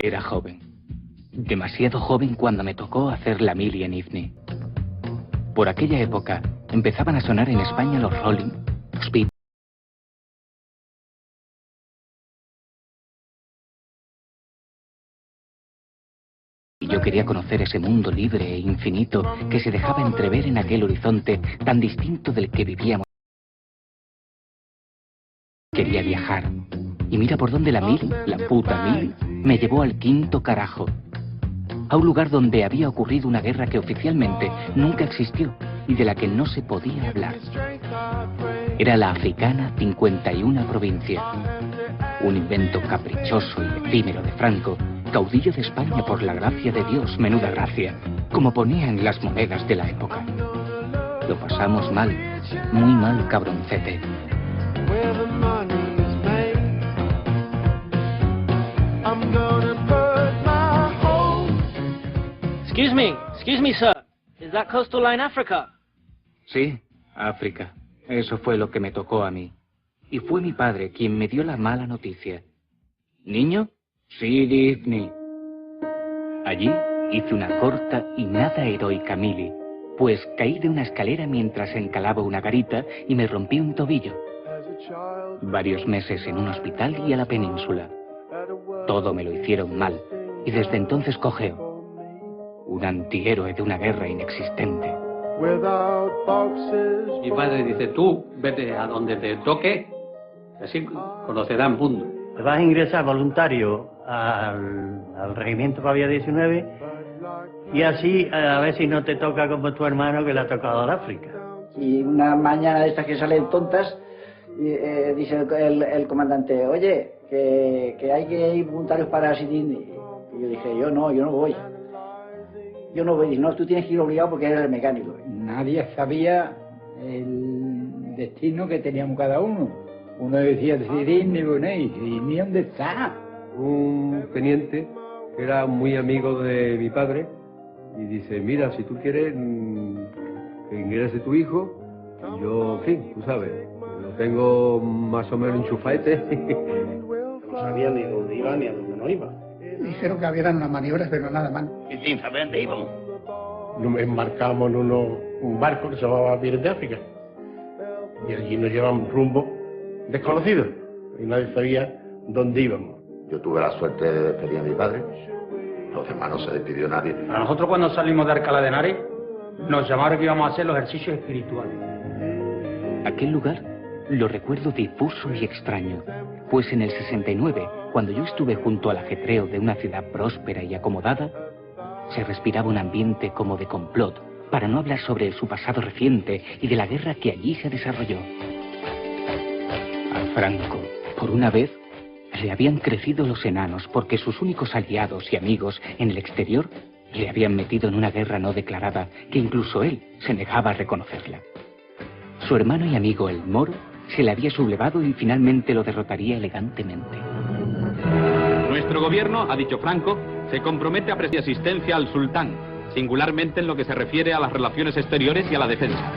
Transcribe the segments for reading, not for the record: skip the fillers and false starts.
Era joven. Demasiado joven cuando me tocó hacer la mili en Ifni. Por aquella época empezaban a sonar en España los Rolling, los Beatles. Y yo quería conocer ese mundo libre e infinito que se dejaba entrever en aquel horizonte tan distinto del que vivíamos. Quería viajar. Y mira por dónde la mili, la puta mili, me llevó al quinto carajo. A un lugar donde había ocurrido una guerra que oficialmente nunca existió y de la que no se podía hablar. Era la africana 51 provincia. Un invento caprichoso y efímero de Franco, caudillo de España por la gracia de Dios, menuda gracia, como ponían las monedas de la época. Lo pasamos mal, muy mal, cabroncete. Excuse me, sir. Is that coastal line Africa? Sí, África. Eso fue lo que me tocó a mí. Y fue mi padre quien me dio la mala noticia. ¿Niño? Sí, Disney. Allí hice una corta y nada heroica mili, pues caí de una escalera mientras encalaba una garita y me rompí un tobillo. Varios meses en un hospital y a la península. Todo me lo hicieron mal, y desde entonces cojeo. Un antihéroe de una guerra inexistente. Mi padre dice, tú vete a donde te toque, así conocerán mundo. Te vas a ingresar voluntario al regimiento Pavía 19 y así a ver si no te toca como tu hermano que le ha tocado al África. Y una mañana de estas que salen tontas, dice el comandante, oye, que hay que ir voluntarios para Sidini. Y yo dije, yo no voy. Yo no voy. Dice, no, tú tienes que ir obligado porque eres el mecánico. Nadie sabía el destino que teníamos cada uno. Uno decía, Sidini, Bonet, ¿y dónde está? Un teniente que era muy amigo de mi padre y dice, mira, si tú quieres que ingrese tu hijo, yo, en fin, tú sabes, lo tengo más o menos enchufaete. No sabía ni dónde iba ni a dónde no iba. Dijeron que había unas maniobras, pero nada más. Y sin saber dónde íbamos. Nos embarcamos en un barco que se llamaba Piratas de África. Y allí nos llevamos rumbo desconocido. Y nadie sabía dónde íbamos. Yo tuve la suerte de despedir a mi padre. Los demás no se despidió nadie. A nosotros cuando salimos de Alcalá de Henares, nos llamaron que íbamos a hacer los ejercicios espirituales. Aquel lugar lo recuerdo difuso y extraño, pues en el 69, cuando yo estuve junto al ajetreo de una ciudad próspera y acomodada, se respiraba un ambiente como de complot, para no hablar sobre su pasado reciente y de la guerra que allí se desarrolló. A Franco, por una vez, le habían crecido los enanos porque sus únicos aliados y amigos en el exterior le habían metido en una guerra no declarada que incluso él se negaba a reconocerla. Su hermano y amigo el Moro se le había sublevado y finalmente lo derrotaría elegantemente. Nuestro gobierno, ha dicho Franco, se compromete a prestar asistencia al sultán, singularmente en lo que se refiere a las relaciones exteriores y a la defensa.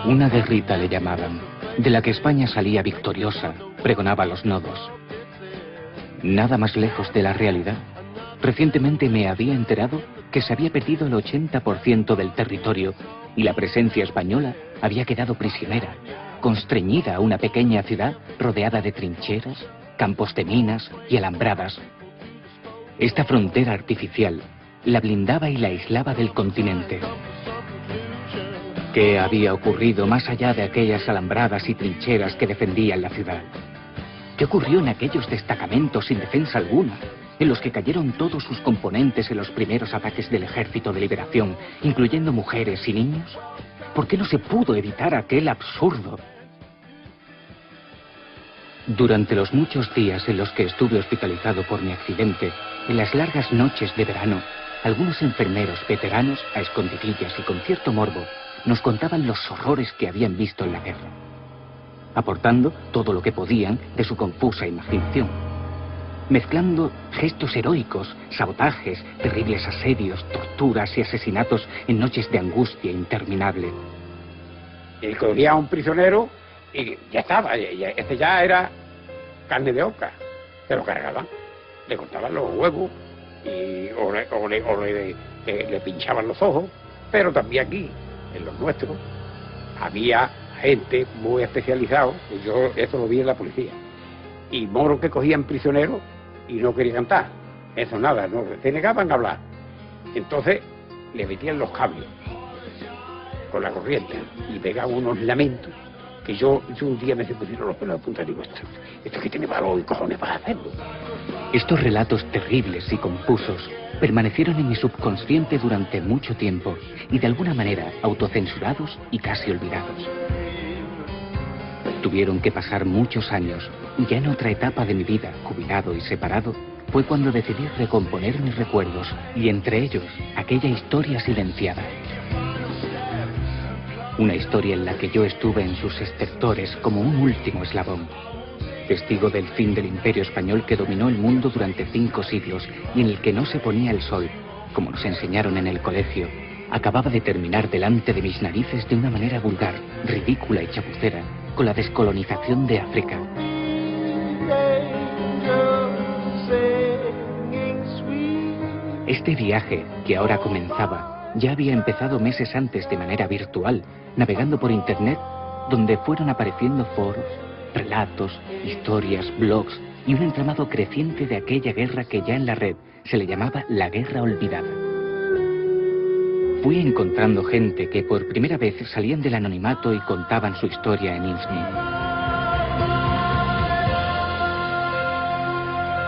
Una guerrita le llamaban, de la que España salía victoriosa, pregonaba los nodos. Nada más lejos de la realidad. Recientemente me había enterado que se había perdido el 80% del territorio y la presencia española había quedado prisionera, constreñida a una pequeña ciudad rodeada de trincheras, campos de minas y alambradas. Esta frontera artificial la blindaba y la aislaba del continente. ¿Qué había ocurrido más allá de aquellas alambradas y trincheras que defendían la ciudad? ¿Qué ocurrió en aquellos destacamentos sin defensa alguna, en los que cayeron todos sus componentes en los primeros ataques del Ejército de Liberación, incluyendo mujeres y niños? ¿Por qué no se pudo evitar aquel absurdo? Durante los muchos días en los que estuve hospitalizado por mi accidente, en las largas noches de verano, algunos enfermeros veteranos, a escondidillas y con cierto morbo, nos contaban los horrores que habían visto en la guerra, aportando todo lo que podían de su confusa imaginación, mezclando gestos heroicos, sabotajes, terribles asedios, torturas y asesinatos en noches de angustia interminable. Y cogía a un prisionero y ya estaba, este ya era carne de oca, se lo cargaban, le cortaban los huevos o le pinchaban los ojos, pero también aquí, en los nuestros, había gente muy especializada, yo eso lo vi en la policía, y moros que cogían prisioneros y no querían cantar, eso nada, no, se negaban a hablar, entonces le metían los cables con la corriente y pegaban unos lamentos que yo un día me se pusieron los pelos de punta y digo, esto que tiene valor y cojones para hacerlo. Estos relatos terribles y confusos permanecieron en mi subconsciente durante mucho tiempo y de alguna manera autocensurados y casi olvidados. Tuvieron que pasar muchos años, ya en otra etapa de mi vida, jubilado y separado, fue cuando decidí recomponer mis recuerdos y entre ellos aquella historia silenciada. Una historia en la que yo estuve en sus estertores como un último eslabón. Testigo del fin del imperio español que dominó el mundo durante 5 siglos y en el que no se ponía el sol, como nos enseñaron en el colegio, acababa de terminar delante de mis narices de una manera vulgar, ridícula y chapucera, con la descolonización de África. Este viaje, que ahora comenzaba, ya había empezado meses antes de manera virtual, navegando por internet, donde fueron apareciendo foros, relatos, historias, blogs y un entramado creciente de aquella guerra que ya en la red se le llamaba la Guerra Olvidada. Fui encontrando gente que por primera vez salían del anonimato y contaban su historia en INSNI.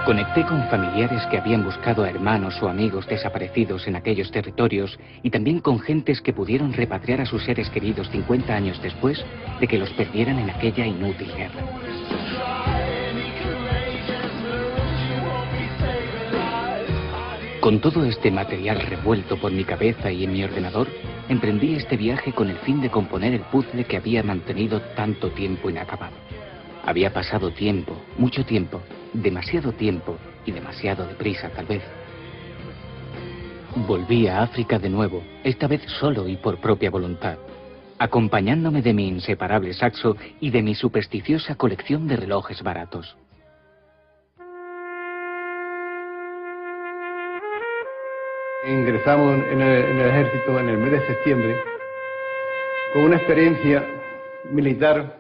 Conecté con familiares que habían buscado a hermanos o amigos desaparecidos en aquellos territorios y también con gentes que pudieron repatriar a sus seres queridos 50 años después de que los perdieran en aquella inútil guerra. Con todo este material revuelto por mi cabeza y en mi ordenador, emprendí este viaje con el fin de componer el puzzle que había mantenido tanto tiempo inacabado. Había pasado tiempo, mucho tiempo, demasiado tiempo y demasiado deprisa tal vez. Volví a África de nuevo, esta vez solo y por propia voluntad, acompañándome de mi inseparable saxo y de mi supersticiosa colección de relojes baratos. Ingresamos en el ejército en el mes de septiembre con una experiencia militar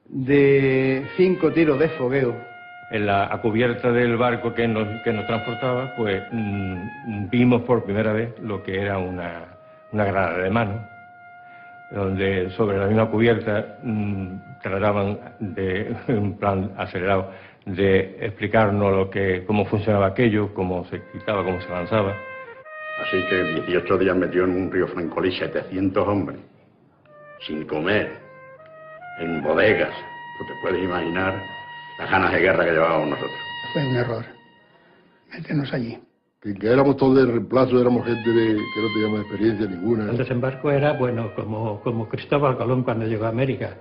de 5 tiros de fogueo. En la cubierta del barco que nos transportaba, pues vimos por primera vez lo que era una granada de mano, donde sobre la misma cubierta trataban de, en plan acelerado, de explicarnos cómo funcionaba aquello, cómo se quitaba, cómo se avanzaba. Así que 18 días metió en un río Francolí 700 hombres, sin comer, en bodegas. Tú te puedes imaginar las ganas de guerra que llevábamos nosotros. Fue un error meternos allí. Que éramos todos de reemplazo, éramos gente que no teníamos experiencia ninguna. El desembarco era, bueno, como Cristóbal Colón cuando llegó a América.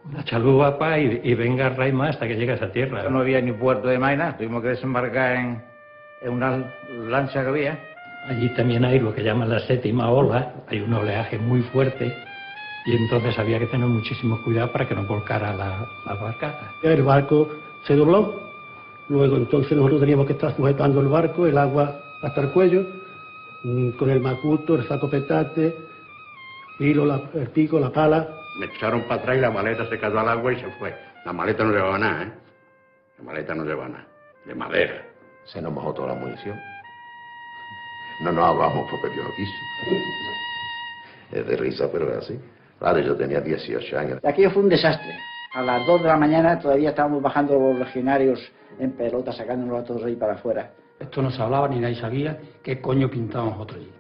Una chalupa y venga Raima hasta que llegas a tierra. No había ni puerto de Maina, tuvimos que desembarcar en una lancha que había. Allí también hay lo que llaman la séptima ola, hay un oleaje muy fuerte y entonces había que tener muchísimo cuidado para que no volcara la barcaza. El barco se dobló, luego entonces nosotros teníamos que estar sujetando el barco, el agua hasta el cuello, con el macuto, el saco petate, el pico, la pala. Me echaron para atrás y la maleta se cayó al agua y se fue. La maleta no llevaba nada, ¿eh? La maleta no llevaba nada. De madera. Se nos mojó toda la munición. No nos hablamos porque yo no quiso. Es de risa, pero es así. Claro, yo tenía 18 años. Aquello fue un desastre. A las 2 de la mañana todavía estábamos bajando los legionarios en pelota, sacándonos a todos ahí para afuera. Esto no se hablaba ni nadie sabía qué coño pintábamos nosotros allí.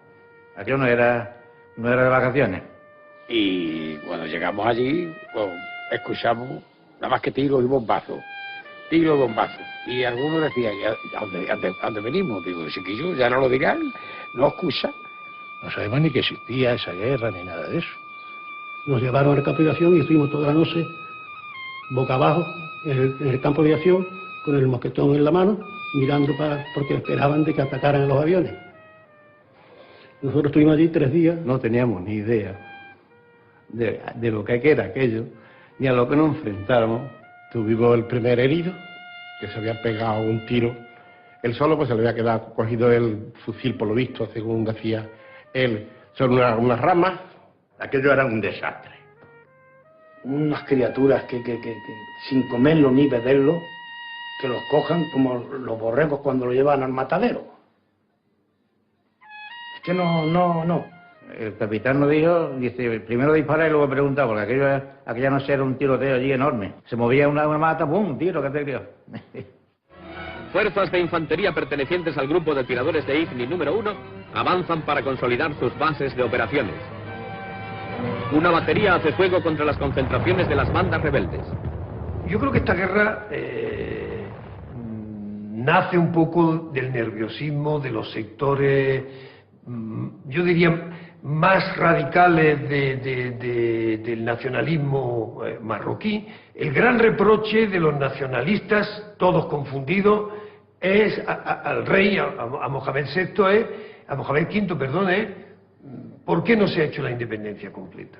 Aquello no era de vacaciones. Y cuando llegamos allí, pues, escuchamos nada más que tiros y bombazos. Tiros y bombazos. Y algunos decían, ¿a dónde venimos? Digo, chiquillos, ya no lo dirán, no escucha. No sabemos ni que existía esa guerra ni nada de eso. Nos llevaron a la capitulación y estuvimos toda la noche boca abajo en el campo de aviación con el mosquetón en la mano, mirando porque esperaban de que atacaran a los aviones. Nosotros estuvimos allí 3 días. No teníamos ni idea de lo que era aquello, ni a lo que nos enfrentáramos, Tuvimos el primer herido, que se había pegado un tiro. Él solo pues se le había quedado cogido el fusil, por lo visto, según decía él, son unas ramas. Aquello era un desastre. Unas criaturas que sin comerlo ni beberlo, que los cojan como los borregos cuando lo llevan al matadero. Es que no. El capitán nos dijo, dice, primero dispara y luego pregunta, porque aquella noche era un tiroteo allí enorme. Se movía una mata, ¡pum!, un tiro, ¿qué te dio? Fuerzas de infantería pertenecientes al grupo de tiradores de IFNI número 1 avanzan para consolidar sus bases de operaciones. Una batería hace fuego contra las concentraciones de las bandas rebeldes. Yo creo que esta guerra nace un poco del nerviosismo de los sectores, yo diría, más radicales del nacionalismo marroquí. El gran reproche de los nacionalistas, todos confundidos, es al rey, a Mohamed VI, a Mohamed V, perdón, ¿por qué no se ha hecho la independencia completa?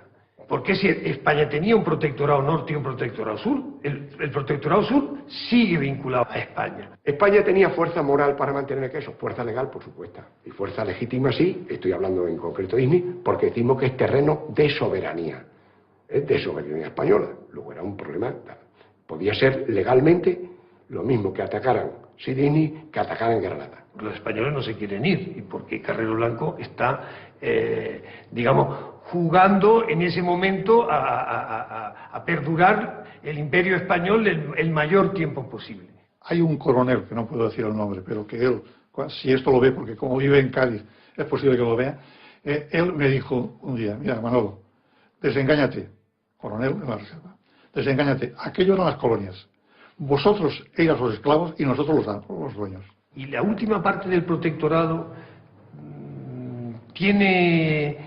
Porque si España tenía un protectorado norte y un protectorado sur, el protectorado sur sigue vinculado a España. España tenía fuerza moral para mantener eso, fuerza legal, por supuesto, y fuerza legítima sí, estoy hablando en concreto de IFNI, porque decimos que es terreno de soberanía, es de soberanía española. Luego era un problema, podía ser legalmente lo mismo que atacaran Sidi que atacaran Granada. Los españoles no se quieren ir, y porque Carrero Blanco está, digamos, jugando en ese momento a perdurar el imperio español el mayor tiempo posible. Hay un coronel, que no puedo decir el nombre, pero que él, si esto lo ve, porque como vive en Cádiz, es posible que lo vea, él me dijo un día, mira, Manolo, desengáñate, coronel de la reserva, desengáñate, aquello eran las colonias, vosotros eras los esclavos y nosotros los dueños. Y la última parte del protectorado tiene,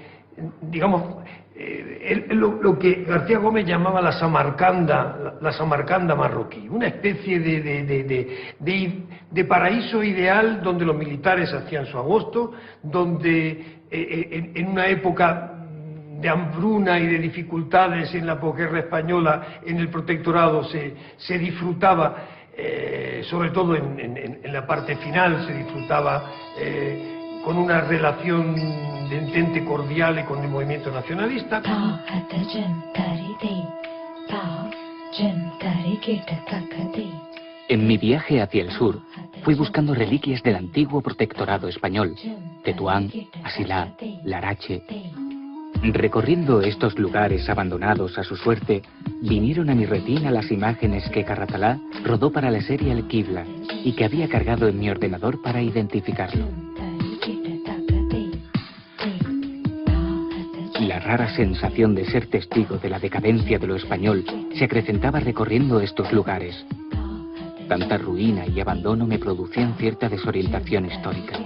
digamos, lo que García Gómez llamaba la Samarcanda marroquí, una especie de paraíso ideal donde los militares hacían su agosto, donde en una época de hambruna y de dificultades en la posguerra española, en el protectorado se disfrutaba, sobre todo en la parte final, se disfrutaba con una relación de entente cordial con el movimiento nacionalista. En mi viaje hacia el sur, fui buscando reliquias del antiguo protectorado español, Tetuán, Asilá, Larache. Recorriendo estos lugares abandonados a su suerte, vinieron a mi retina las imágenes que Carratalá rodó para la serie El Qibla y que había cargado en mi ordenador para identificarlo. La rara sensación de ser testigo de la decadencia de lo español se acrecentaba recorriendo estos lugares. Tanta ruina y abandono me producían cierta desorientación histórica.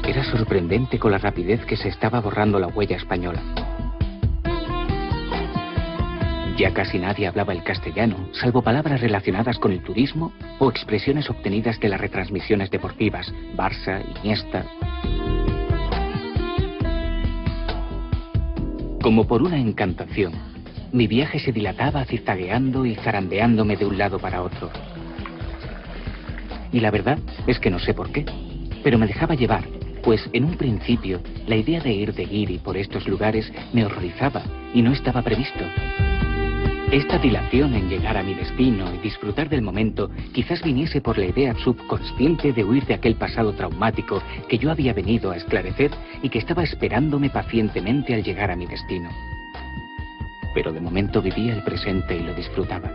Era sorprendente con la rapidez que se estaba borrando la huella española. Ya casi nadie hablaba el castellano, salvo palabras relacionadas con el turismo o expresiones obtenidas de las retransmisiones deportivas, Barça, Iniesta. Como por una encantación, mi viaje se dilataba zigzagueando y zarandeándome de un lado para otro. Y la verdad es que no sé por qué, pero me dejaba llevar, pues en un principio la idea de ir de guiri por estos lugares me horrorizaba y no estaba previsto. Esta dilación en llegar a mi destino y disfrutar del momento quizás viniese por la idea subconsciente de huir de aquel pasado traumático que yo había venido a esclarecer y que estaba esperándome pacientemente al llegar a mi destino. Pero de momento vivía el presente y lo disfrutaba.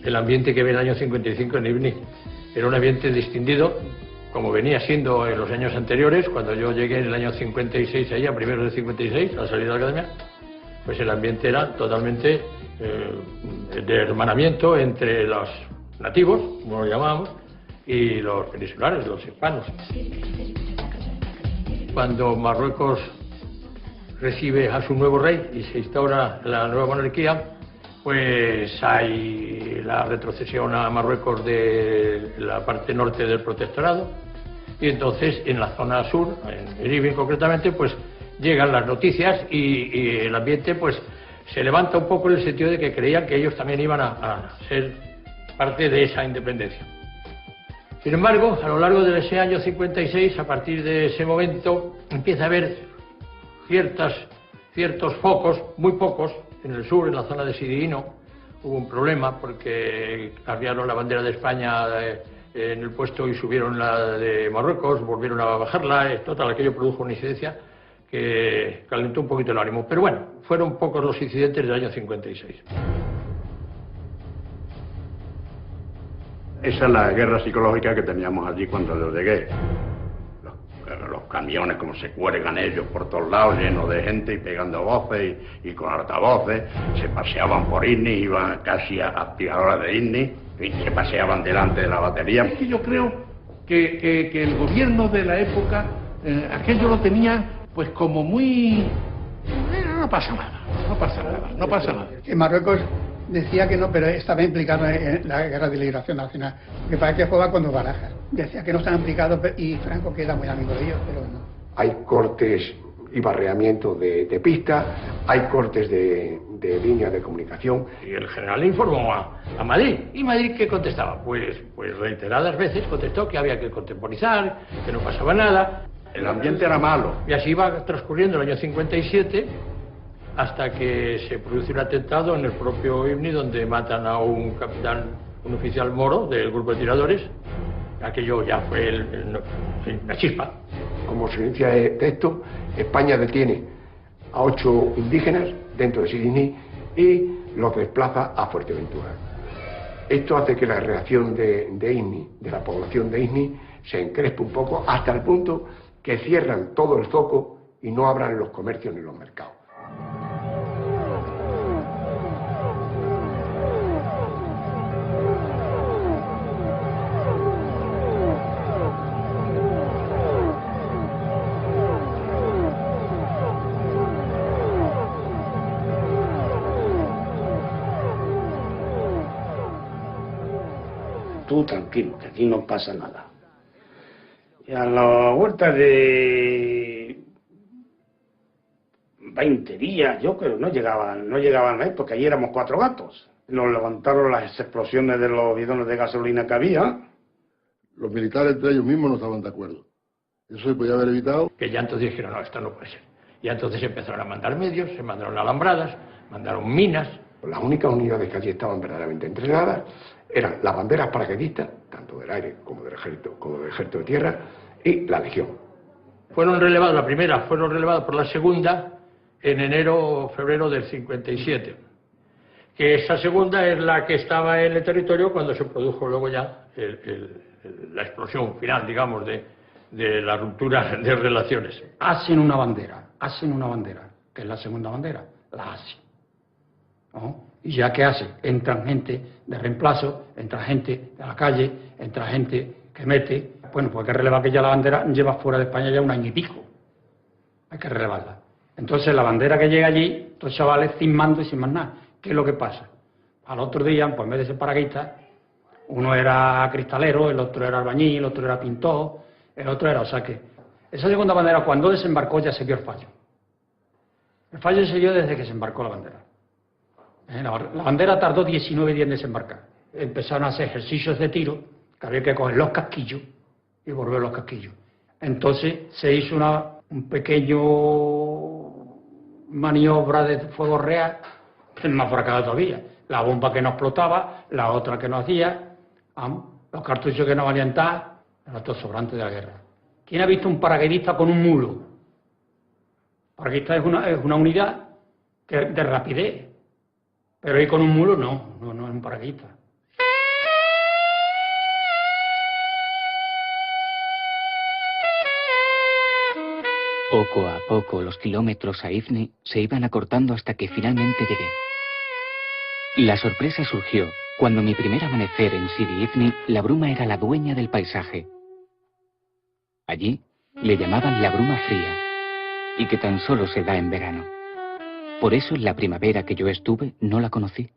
El ambiente que ve en el año 55 en IFNI era un ambiente distinguido, como venía siendo en los años anteriores. Cuando yo llegué en el año 56, allá, primero de 56, a la salida de la academia, pues el ambiente era totalmente de hermanamiento entre los nativos, como lo llamábamos, y los peninsulares, los hispanos. Cuando Marruecos recibe a su nuevo rey y se instaura la nueva monarquía, pues hay la retrocesión a Marruecos de la parte norte del protectorado, y entonces en la zona sur, en Iribin concretamente, pues llegan las noticias y el ambiente pues se levanta un poco en el sentido de que creían que ellos también iban a ser parte de esa independencia. Sin embargo, a lo largo de ese año 56, a partir de ese momento, empieza a haber ciertos focos, muy pocos, en el sur, en la zona de Sidi Ino. Hubo un problema porque cambiaron la bandera de España en el puesto y subieron la de Marruecos, volvieron a bajarla. Total, aquello produjo una incidencia que calentó un poquito el ánimo. Pero bueno, fueron pocos los incidentes del año 56. Esa es la guerra psicológica que teníamos allí cuando yo llegué. Los camiones, como se cuelgan ellos por todos lados, llenos de gente y pegando voces y con altavoces. Se paseaban por Isni, iban casi a tiradoras de Isni, y se paseaban delante de la batería. Es que yo creo que el gobierno de la época, aquello lo tenía pues como muy... no pasa nada. En Marruecos decía que no, pero estaba implicado en la guerra de liberación nacional, que para que juega cuando Barajas. Decía que no estaban implicados y Franco que era muy amigo de ellos, pero no. Hay cortes y barreamiento de pistas, hay cortes de líneas de comunicación. Y el general informó a Madrid. ¿Y Madrid qué contestaba? Pues reiteradas veces contestó que había que contemporizar, que no pasaba nada. El ambiente era malo. Y así va transcurriendo el año 57, hasta que se produce un atentado en el propio Ifni, donde matan a un capitán, un oficial moro del grupo de tiradores. Aquello ya fue una chispa. Como consecuencia de esto, España detiene a 8 indígenas dentro de Sidi y los desplaza a Fuerteventura. Esto hace que la reacción de Ifni, de la población de Ifni, se encrespe un poco hasta el punto que cierran todo el zoco y no abran los comercios ni los mercados. Tú tranquilo, que aquí no pasa nada. Y a la vuelta de 20 días, yo creo, no llegaban ahí, porque allí éramos 4 gatos. Nos levantaron las explosiones de los bidones de gasolina que había. Los militares entre ellos mismos no estaban de acuerdo. Eso se podía haber evitado. Que ya entonces dijeron, no, esto no puede ser. Y entonces empezaron a mandar medios, se mandaron alambradas, mandaron minas. Las únicas unidades que allí estaban verdaderamente entrenadas eran las banderas paracaidistas, tanto del aire como del ejército de tierra, y la legión. Fueron relevadas, la primera fueron relevadas por la segunda en enero o febrero del 57. Que esa segunda es la que estaba en el territorio cuando se produjo luego ya la explosión final, digamos, de la ruptura de relaciones. Hacen una bandera, que es la segunda bandera, la hacen, ¿no? Y ya que hace, entran gente de reemplazo, entra gente de la calle, entra gente que mete. Bueno, pues hay que relevar que ya la bandera lleva fuera de España ya 1 año y pico. Hay que relevarla. Entonces la bandera que llega allí, los chavales sin mando y sin más nada. ¿Qué es lo que pasa? Al otro día, pues en vez de ser paraguita, uno era cristalero, el otro era albañil, el otro era pintor, el otro era... O sea que esa segunda bandera, cuando desembarcó, ya se vio el fallo. El fallo se vio desde que se embarcó la bandera. La bandera tardó 19 días en desembarcar. Empezaron a hacer ejercicios de tiro, que había que coger los casquillos y volver los casquillos. Entonces se hizo un pequeño maniobra de fuego real, más fracasada todavía. La bomba que no explotaba, la otra que no hacía, los cartuchos que no valían tal, era todo sobrante de la guerra. ¿Quién ha visto un paracaidista con un mulo? Paracaidista es una unidad de rapidez. Pero ahí con un mulo no es un paracaidista. Poco a poco los kilómetros a Ifni se iban acortando hasta que finalmente llegué. La sorpresa surgió Cuando mi primer amanecer en Sidi Ifni, la bruma era la dueña del paisaje. Allí le llamaban la bruma fría, y que tan solo se da en verano. Por eso en la primavera que yo estuve no la conocí.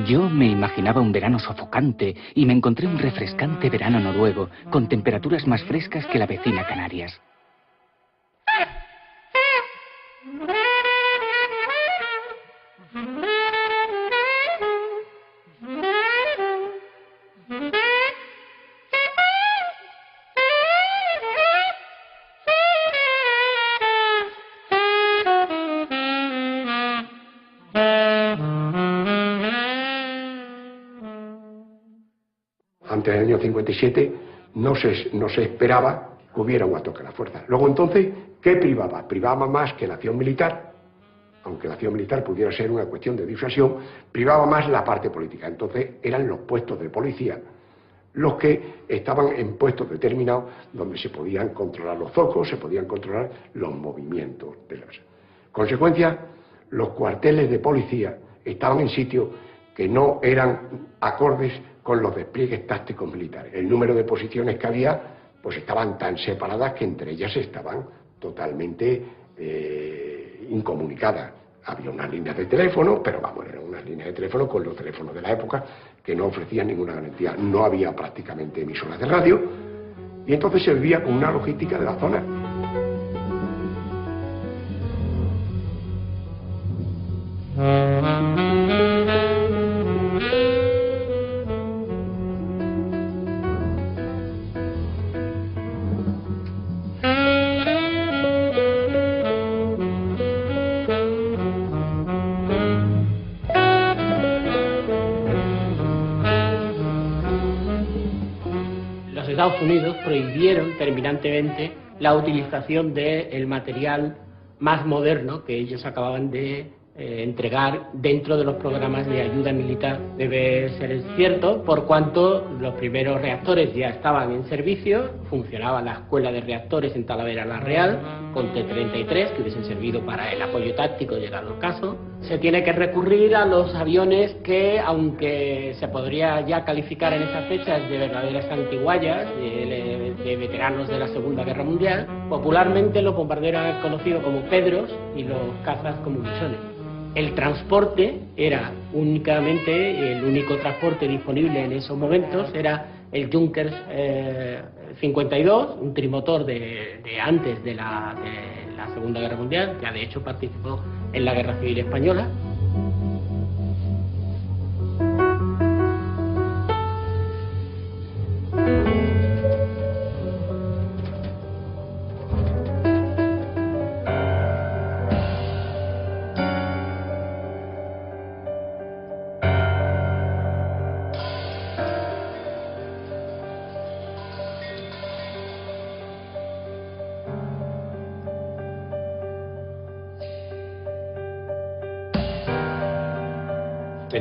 Yo me imaginaba un verano sofocante y me encontré un refrescante verano noruego con temperaturas más frescas que la vecina Canarias. Antes del año 57 no se esperaba que hubiera un ataque a la fuerza. Luego entonces, ¿qué privaba? Privaba más que la acción militar, aunque la acción militar pudiera ser una cuestión de disuasión, privaba más la parte política. Entonces eran los puestos de policía los que estaban en puestos determinados donde se podían controlar los focos, se podían controlar los movimientos de las. Consecuencia, los cuarteles de policía estaban en sitios que no eran acordes con los despliegues tácticos militares. El número de posiciones que había pues estaban tan separadas que entre ellas estaban totalmente incomunicadas. Había unas líneas de teléfono, pero vamos, eran unas líneas de teléfono con los teléfonos de la época que no ofrecían ninguna garantía. No había prácticamente emisoras de radio y entonces se vivía con una logística de la zona. Estados Unidos prohibieron terminantemente la utilización del material más moderno que ellos acababan de entregar dentro de los programas de ayuda militar. Debe ser cierto, por cuanto los primeros reactores ya estaban en servicio, funcionaba la escuela de reactores en Talavera la Real, con T-33, que hubiesen servido para el apoyo táctico llegado el caso. Se tiene que recurrir a los aviones que, aunque se podría ya calificar en esas fechas de verdaderas antiguallas, de veteranos de la Segunda Guerra Mundial, popularmente los bombarderos eran conocidos como Pedros y los cazas como Buchones. El transporte era únicamente, el único transporte disponible en esos momentos era el Junkers 52, un trimotor de antes de la Segunda Guerra Mundial, ya de hecho participó en la Guerra Civil Española.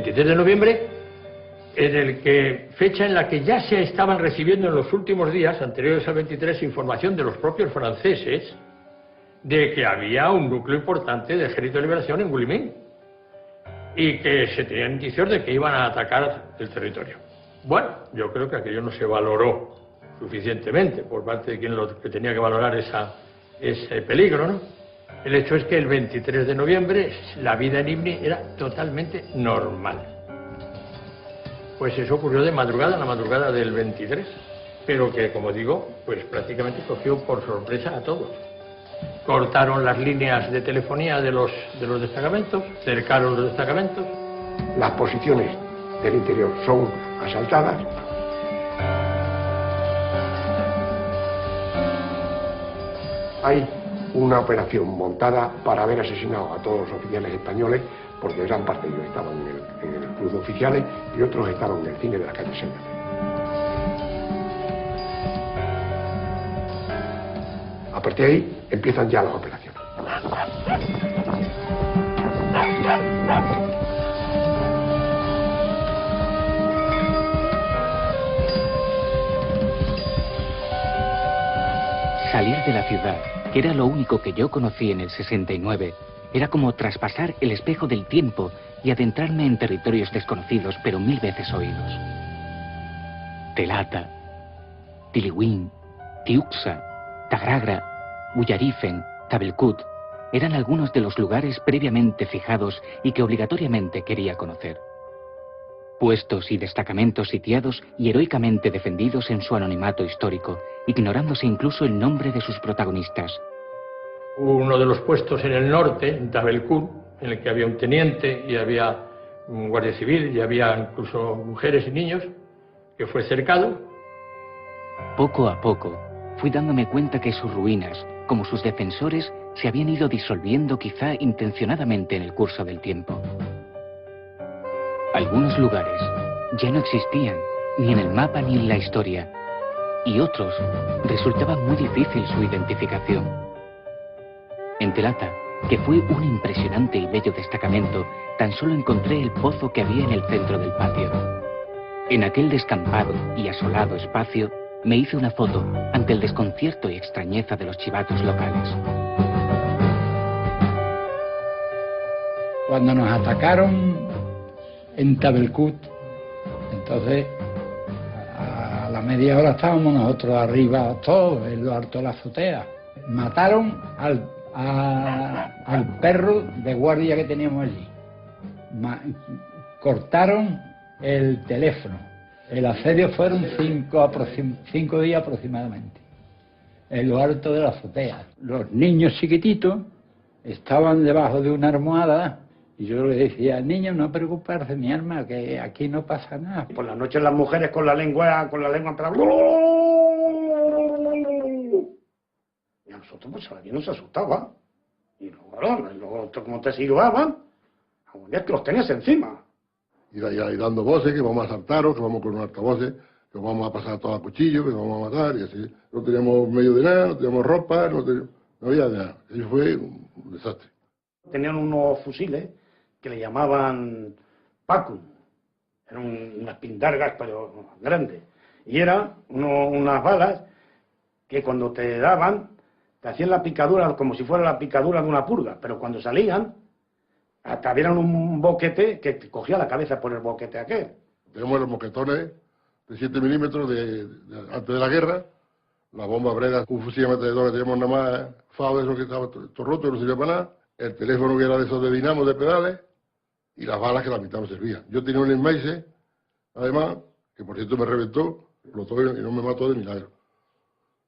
De noviembre, fecha en la que ya se estaban recibiendo en los últimos días, anteriores al 23, información de los propios franceses de que había un núcleo importante de Ejército de Liberación en Guillemín y que se tenían indicios de que iban a atacar el territorio. Bueno, yo creo que aquello no se valoró suficientemente por parte de quien que tenía que valorar ese peligro, ¿no? El hecho es que el 23 de noviembre la vida en Ifni era totalmente normal. Pues eso ocurrió de madrugada, la madrugada del 23, pero que, como digo, pues prácticamente cogió por sorpresa a todos. Cortaron las líneas de telefonía de los destacamentos, cercaron los destacamentos. Las posiciones del interior son asaltadas. Hay una operación montada para haber asesinado a todos los oficiales españoles, porque gran parte de ellos estaban en el club de oficiales y otros estaban en el cine de la calle Sena. A partir de ahí empiezan ya las operaciones. Salir de la ciudad, que era lo único que yo conocí en el 69, Era como traspasar el espejo del tiempo y adentrarme en territorios desconocidos, pero 1000 veces oídos. Telata, Tiliwin, Tiuxa, Tagragra, Uyarifen, Tabelkut eran algunos de los lugares previamente fijados y que obligatoriamente quería conocer. Puestos y destacamentos sitiados y heroicamente defendidos en su anonimato histórico, ignorándose incluso el nombre de sus protagonistas. Uno de los puestos en el norte, en Tabelkut, en el que había un teniente y había un guardia civil y había incluso mujeres y niños, que fue cercado. Poco a poco fui dándome cuenta que sus ruinas, como sus defensores, se habían ido disolviendo quizá intencionadamente en el curso del tiempo. Algunos lugares ya no existían, ni en el mapa ni en la historia, y otros resultaba muy difícil su identificación. En Telata, que fue un impresionante y bello destacamento, tan solo encontré el pozo que había en el centro del patio. En aquel descampado y asolado espacio me hice una foto ante el desconcierto y extrañeza de los chivatos locales. Cuando nos atacaron en Tabelkut, entonces a la media hora estábamos nosotros arriba, todos en lo alto de la azotea. Mataron al perro de guardia que teníamos allí. Cortaron el teléfono. El asedio fueron 5 días aproximadamente, en lo alto de la azotea. Los niños chiquititos estaban debajo de una almohada y yo le decía, niños, no preocuparse, mi alma, que aquí no pasa nada. Por la noche las mujeres con la lengua para... Y a nosotros pues alguien nos asustaba. Y luego como te silbaban, es que los tenías encima. Y dando voces, que vamos a asaltaros, que vamos con un altavoces, que vamos a pasar todo a cuchillo, que vamos a matar, y así. No teníamos medio de nada, no teníamos ropa, no había nada. Eso fue un desastre. Tenían unos fusiles que le llamaban Pacum. Eran unas pindargas, pero grandes. Y eran unas balas que cuando te daban, te hacían la picadura como si fuera la picadura de una purga, pero cuando salían, hasta vieron un boquete que te cogía la cabeza por el boquete aquel. Tenemos los moquetones de 7 milímetros antes de la guerra, la bomba Breda, un fusil ametrallador que teníamos nada más, FAO, eso que estaba todo roto, no servía para nada, el teléfono que era de esos de dinamo, de pedales, y las balas que la mitad no servían. Yo tenía un Smaise, además, que por cierto me reventó, explotó y no me mató de milagro,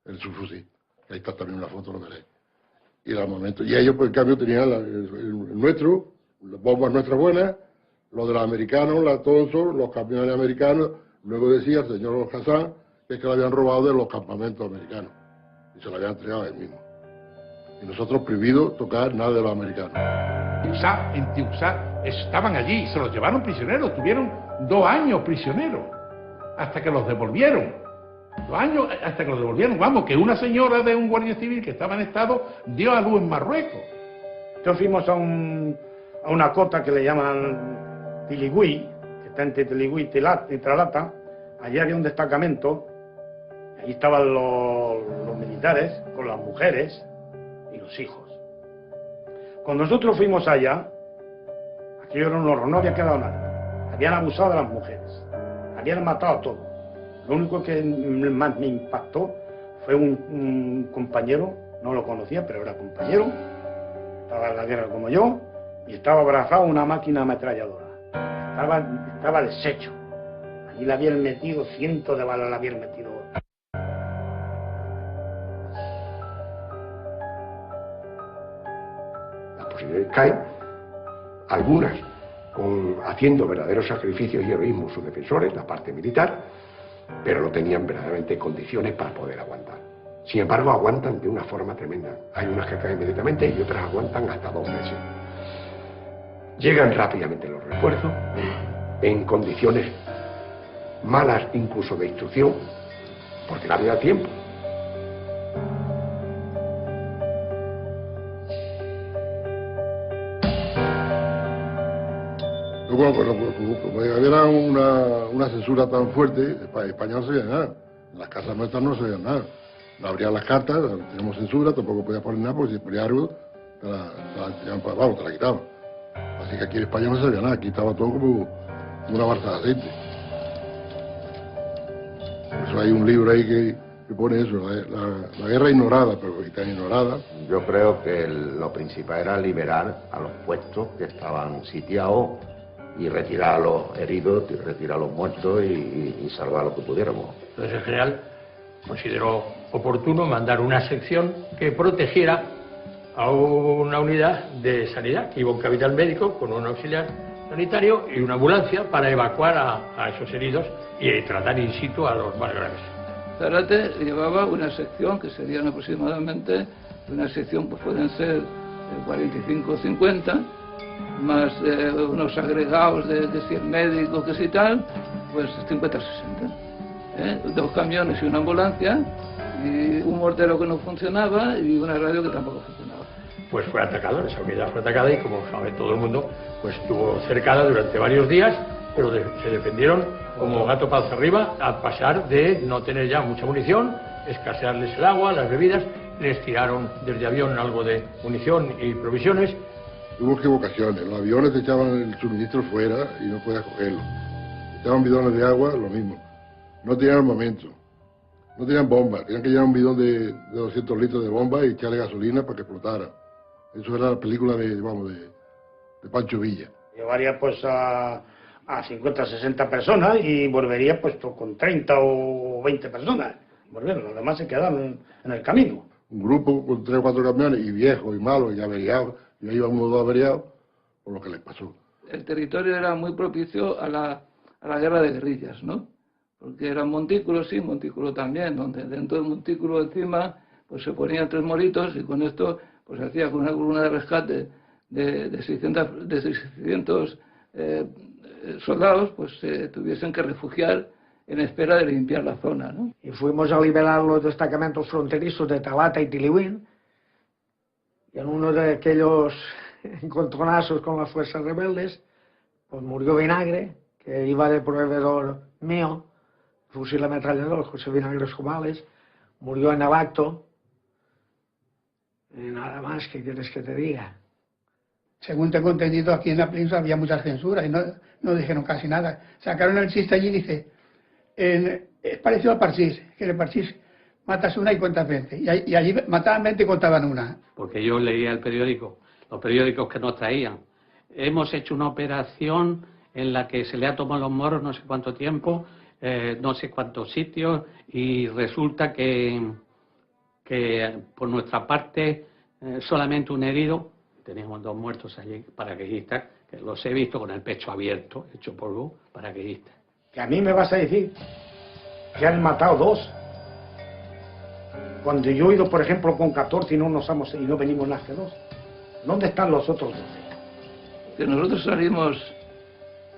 el subfusil. Ahí está también una foto, lo veréis. Y el armamento. Y ellos, pues, en cambio, tenían el nuestro, las bombas nuestras buenas, los de los americanos, la Thompson, los camiones americanos. Luego decía el señor Hassan que es que lo habían robado de los campamentos americanos. Y se lo habían entregado a él mismo. Y nosotros prohibidos tocar nada de los americanos. En Tiuxá estaban allí, se los llevaron prisioneros, tuvieron 2 años prisioneros, hasta que los devolvieron. 2 años hasta que los devolvieron. Vamos, que una señora de un guardia civil que estaba en estado dio a luz en Marruecos. Entonces fuimos a una cota que le llaman Tiligüí, que está entre Tiligüí y Tralata. Allí había un destacamento, allí estaban los militares con las mujeres y los hijos. Cuando nosotros fuimos allá, aquello era un horror, no había quedado nada. Habían abusado de las mujeres, habían matado a todos. Lo único que más me impactó fue un compañero, no lo conocía, pero era compañero, estaba en la guerra como yo, y estaba abrazado a una máquina ametralladora. Estaba deshecho. Allí le habían metido cientos de balas, le habían metido. Las posibilidades caen, algunas haciendo verdaderos sacrificios y heroísmo sus defensores, la parte militar, pero no tenían verdaderamente condiciones para poder aguantar. Sin embargo, aguantan de una forma tremenda. Hay unas que caen inmediatamente y otras aguantan hasta 2 meses. Llegan rápidamente los refuerzos, en condiciones malas incluso de instrucción, porque no había tiempo. Como había una censura tan fuerte, para España no se veía nada. En las casas nuestras no se veía nada. No abrían las cartas, teníamos censura, tampoco podía poner nada, porque si ponía algo, te la quitaban. Así que aquí en España no se sabía nada, aquí estaba todo como una barca de aceite. Por eso hay un libro ahí que pone eso, la guerra ignorada, pero tan ignorada. Yo creo que lo principal era liberar a los puestos que estaban sitiados y retirar a los heridos, y retirar a los muertos y salvar lo que pudiéramos. Entonces el general consideró oportuno mandar una sección que protegiera a una unidad de sanidad, que iba un capitán médico con un auxiliar sanitario y una ambulancia para evacuar a esos heridos y tratar in situ a los más graves. Zárate llevaba una sección que serían aproximadamente, una sección pues pueden ser 45 o 50, más unos agregados de 100 médicos que sí tal, pues 50 o 60. 2 camiones y una ambulancia, y un mortero que no funcionaba y una radio que tampoco funcionaba. Pues fue atacado, esa unidad fue atacada y, como sabe todo el mundo, pues estuvo cercada durante varios días, pero se defendieron como gato panza arriba, a pasar de no tener ya mucha munición, escasearles el agua, las bebidas, les tiraron desde avión algo de munición y provisiones. Hubo equivocaciones, los aviones echaban el suministro fuera y no podías cogerlo. Echaban bidones de agua, lo mismo. No tenían armamento, no tenían bombas, tenían que llevar un bidón de 200 litros de bomba y echarle gasolina para que explotara. Eso era la película de Pancho Villa. Llevaría pues a 50, 60 personas y volvería pues con 30 o 20 personas. Volvieron, los demás se quedaron en el camino. Un grupo con 3 o 4 camiones, y viejos, y malos, y averiados, y ahí iban 1 o 2 averiados, por lo que les pasó. El territorio era muy propicio a la guerra de guerrillas, ¿no? Porque eran montículos, sí, montículo también, donde dentro del montículo encima pues se ponían 3 moritos y con esto pues se hacía con una columna de rescate de 600 soldados, pues se tuviesen que refugiar en espera de limpiar la zona, ¿no? Y fuimos a liberar los destacamentos fronterizos de Talata y Tiliwín, y en uno de aquellos encontronazos con las fuerzas rebeldes, pues murió Vinagre, que iba de proveedor mío, fusil ametrallador, José Vinagre Escumales, murió en el acto, y nada más, ¿qué quieres que te diga? Según tengo entendido, aquí en la península había mucha censura y no dijeron casi nada. Sacaron el chiste allí y dice, es parecido al parchís, que en el parchís matas una y cuentas 20. Y allí mataban 20 y contaban una. Porque yo leía el periódico, los periódicos que nos traían. Hemos hecho una operación en la que se le ha tomado los moros no sé cuánto tiempo, no sé cuántos sitios, y resulta que por nuestra parte solamente un herido. Teníamos 2 muertos allí, paracaidistas, que los he visto con el pecho abierto, hecho polvo, paracaidistas. Que a mí me vas a decir que han matado 2. Cuando yo he ido, por ejemplo, con 14 y no venimos más que 2. ¿Dónde están los otros 12? Que nosotros salimos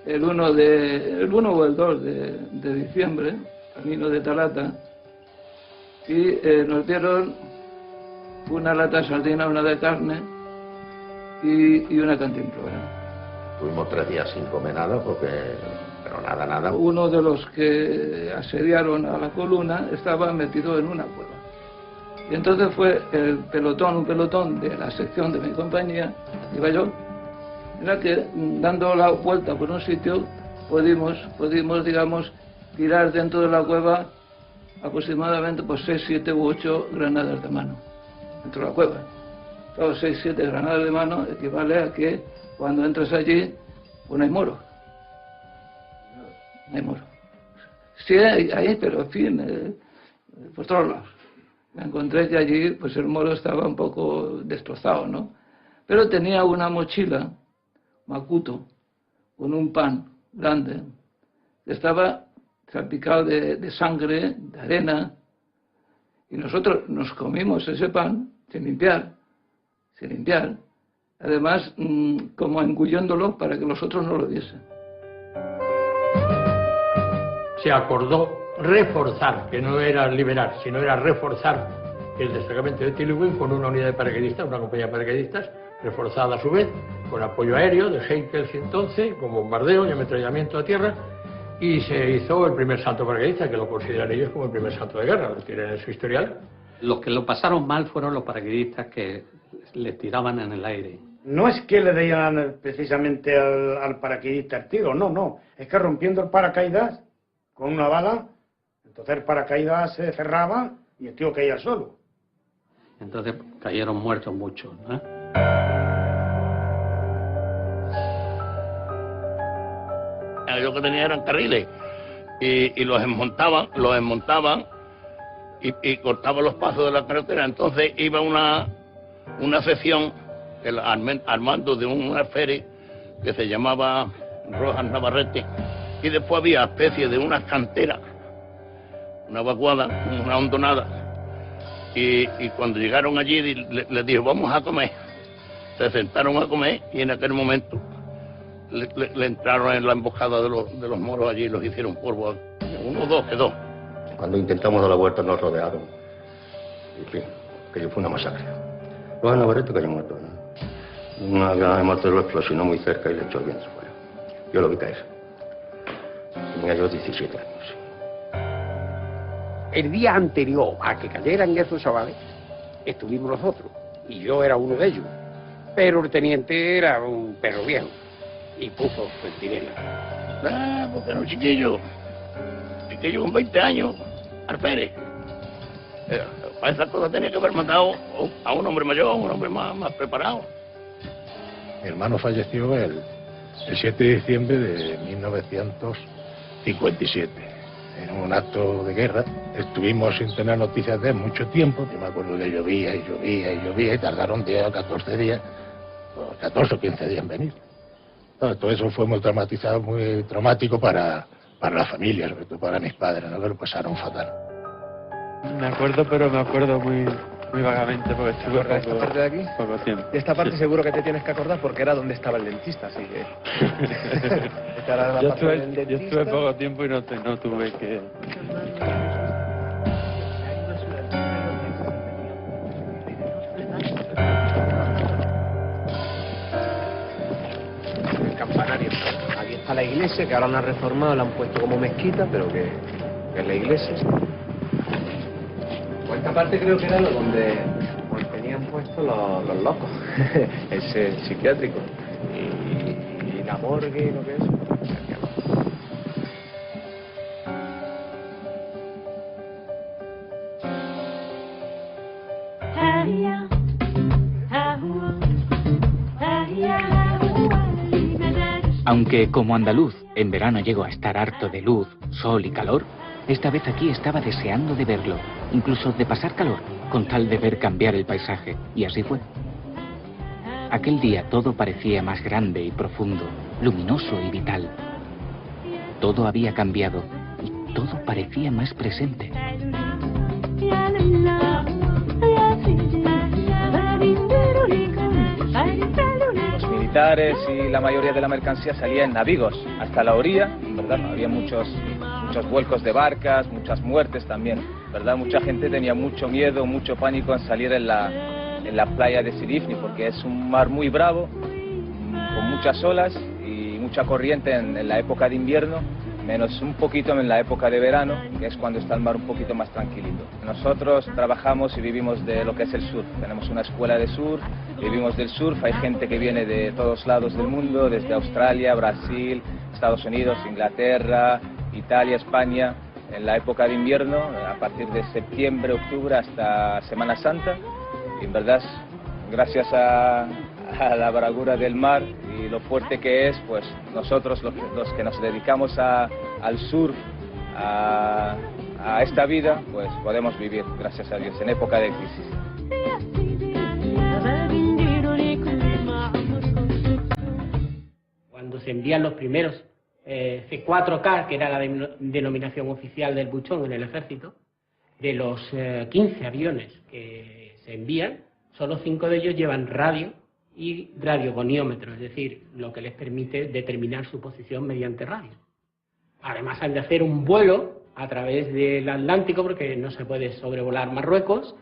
el 1 o el 2 de diciembre, camino de Talata, y nos dieron una lata de sardina, una de carne y una cantimplora. Tuvimos 3 días sin comer nada, pero nada. Uno de los que asediaron a la columna estaba metido en una cueva. Y entonces fue un pelotón de la sección de mi compañía, iba yo, en la que, dando la vuelta por un sitio, pudimos, digamos, tirar dentro de la cueva aproximadamente pues 6, 7 u 8 granadas de mano, dentro de la cueva. Claro, 6, 7 granadas de mano equivale a que cuando entras allí, pues no hay moro. No hay moro. Sí hay, pero en fin, por todos lados. Me encontré que allí, pues el moro estaba un poco destrozado, ¿no? Pero tenía una mochila, macuto, con un pan grande, que estaba salpicado de sangre, de arena, y nosotros nos comimos ese pan sin limpiar, además como engulléndolo para que los otros no lo viesen. Se acordó reforzar, que no era liberar, sino era reforzar el destacamento de Tiliwín con una unidad de paracaidistas, una compañía de paracaidistas, reforzada a su vez, con apoyo aéreo de Heinkel 111, con bombardeo y ametrallamiento a tierra, y se hizo el primer salto paracaidista, que lo consideran ellos como el primer salto de guerra, lo tienen en su historial. Los que lo pasaron mal fueron los paracaidistas que les tiraban en el aire. No es que le dieran precisamente al paracaidista el tiro, no. Es que rompiendo el paracaídas con una bala, entonces el paracaídas se cerraba y el tío caía solo. Entonces cayeron muertos muchos, ¿no? Lo que tenían eran carriles y los desmontaban y cortaban los pasos de la carretera. Entonces iba una sección al mando de un alférez que se llamaba Rojas Navarrete, y después había especie de unas canteras, una vaguada, una hondonada, y cuando llegaron allí les dijo vamos a comer. Se sentaron a comer y en aquel momento le entraron en la emboscada de los moros allí y los hicieron polvo. Uno o dos quedó. Cuando intentamos dar la vuelta nos rodearon. Y en fin, aquello fue una masacre. Los Navarrete cayó muerto, ¿no? Una gran muerte lo explosionó muy cerca y le echó el viento fuera. Yo lo vi caer. Tenía yo 17 años. El día anterior a que cayeran esos chavales, estuvimos nosotros, y yo era uno de ellos. Pero el teniente era un perro viejo, y puso centinela. Porque no, chiquillo con 20 años, alférez. Para esas cosas tenía que haber mandado a un hombre mayor, a un hombre más preparado. Mi hermano falleció el 7 de diciembre de 1957. En un acto de guerra. Estuvimos sin tener noticias de él mucho tiempo. Yo me acuerdo que llovía y tardaron 10 o 14 días, 14 o 15 días en venir. Todo eso fue muy traumatizado, muy traumático para la familia, sobre todo para mis padres, ¿no? Que lo pasaron fatal. Me acuerdo, pero me acuerdo muy vagamente porque estuve esta parte de aquí? Poco tiempo. Y esta parte sí. Seguro que te tienes que acordar porque era donde estaba el dentista, así que... Esta era la yo parte del dentista. Yo estuve poco tiempo y no tuve que... El campanario. Aquí está la iglesia, que ahora la han reformado, la han puesto como mezquita, pero que es la iglesia. Pues esta parte creo que era donde tenían puestos los locos, ese psiquiátrico, y la morgue y lo que es. Aunque como andaluz en verano llego a estar harto de luz, sol y calor, esta vez aquí estaba deseando de verlo, incluso de pasar calor, con tal de ver cambiar el paisaje, y así fue. Aquel día todo parecía más grande y profundo, luminoso y vital. Todo había cambiado y todo parecía más presente. Los militares y la mayoría de la mercancía salía en navigos hasta la orilla, ¿verdad? Había muchos vuelcos de barcas, muchas muertes también, ¿verdad? Mucha gente tenía mucho miedo, mucho pánico en salir en la playa de Sirifni, porque es un mar muy bravo, con muchas olas y mucha corriente en la época de invierno, menos un poquito en la época de verano, que es cuando está el mar un poquito más tranquilito. Nosotros trabajamos y vivimos de lo que es el surf. Tenemos una escuela de surf, vivimos del surf. Hay gente que viene de todos lados del mundo, desde Australia, Brasil, Estados Unidos, Inglaterra, Italia, España, en la época de invierno, a partir de septiembre, octubre hasta Semana Santa. Y en verdad, gracias a la bravura del mar y lo fuerte que es, pues nosotros los que nos dedicamos al surf, a esta vida, pues podemos vivir, gracias a Dios, en época de crisis. Cuando se envían los primeros C4K, que era la denominación oficial del buchón en el ejército, de los 15 aviones que se envían, solo 5 de ellos llevan radio y radiogoniómetro, es decir, lo que les permite determinar su posición mediante radio. Además han de hacer un vuelo a través del Atlántico, porque no se puede sobrevolar Marruecos,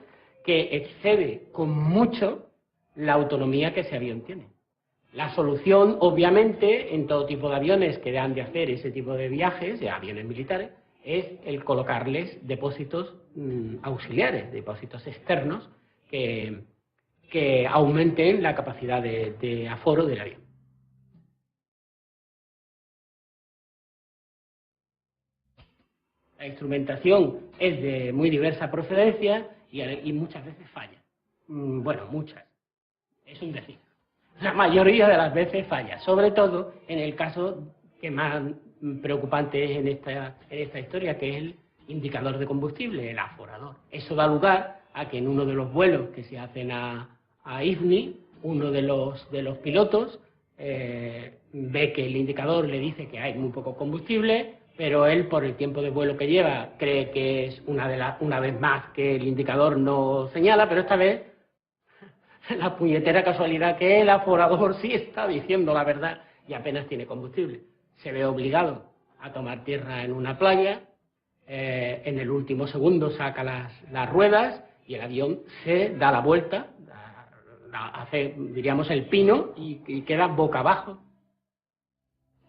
que excede con mucho la autonomía que ese avión tiene. La solución, obviamente, en todo tipo de aviones que han de hacer ese tipo de viajes, de aviones militares, es el colocarles depósitos auxiliares, depósitos externos, que que aumenten la capacidad de aforo del avión. La instrumentación es de muy diversa procedencia y muchas veces falla. Bueno, muchas. Es un decir. La mayoría de las veces falla, sobre todo en el caso que más preocupante es en esta historia, que es el indicador de combustible, el aforador. Eso da lugar a que en uno de los vuelos que se hacen a IFNI, uno de los pilotos ve que el indicador le dice que hay muy poco combustible, pero él, por el tiempo de vuelo que lleva, cree que es una vez más que el indicador no señala, pero esta vez la puñetera casualidad que el aforador sí está diciendo la verdad y apenas tiene combustible. Se ve obligado a tomar tierra en una playa, en el último segundo saca las ruedas y el avión se da la vuelta, hace, diríamos, el pino y queda boca abajo.